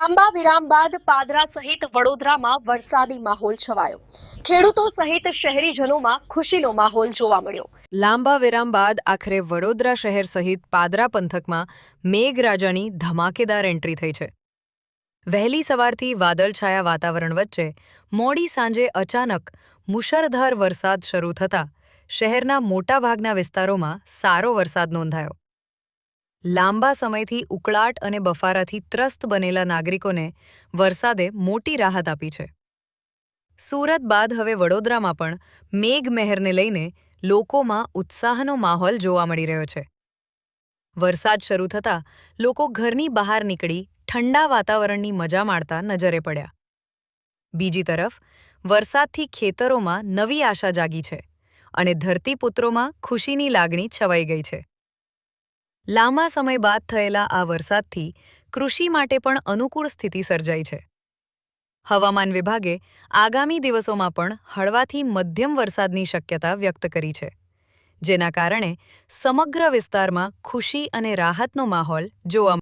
લાંબા વિરામ બાદ પાદરા સહિત વડોદરામાં વરસાદી માહોલ છવાયો. ખેડૂતો સહિત શહેરીજનોમાં ખુશીનો માહોલ જોવા મળ્યો. લાંબા વિરામ બાદ આખરે વડોદરા શહેર સહિત પાદરા પંથકમાં મેઘરાજાની ધમાકેદાર એન્ટ્રી થઈ છે. વહેલી સવારથી વાદળછાયા વાતાવરણ વચ્ચે મોડી સાંજે અચાનક મુશળધાર વરસાદ શરૂ થતાં શહેરના મોટાભાગના વિસ્તારોમાં સારો વરસાદ નોંધાયો. લાંબા સમયથી ઉકળાટ અને બફારાથી ત્રસ્ત બનેલા નાગરિકોને વરસાદે મોટી રાહત આપી છે. સુરત બાદ હવે વડોદરામાં પણ મેઘમહેરને લઈને લોકોમાં ઉત્સાહનો માહોલ જોવા મળી રહ્યો છે. વરસાદ શરૂ થતાં લોકો ઘરની બહાર નીકળી ઠંડા વાતાવરણની મજા માણતા નજરે પડ્યા. બીજી તરફ વરસાદથી ખેતરોમાં નવી આશા જાગી છે અને ધરતીપુત્રોમાં ખુશીની લાગણી છવાઈ ગઈ છે. લાંબા સમય બાદ થયેલા આ વરસાદથી કૃષિ માટે પણ અનુકૂળ સ્થિતિ સર્જાઈ છે. હવામાન વિભાગે આગામી દિવસોમાં પણ હળવાથી મધ્યમ વરસાદની શક્યતા વ્યક્ત કરી છે, જેના કારણે સમગ્ર વિસ્તારમાં ખુશી અને રાહતનો માહોલ જોવા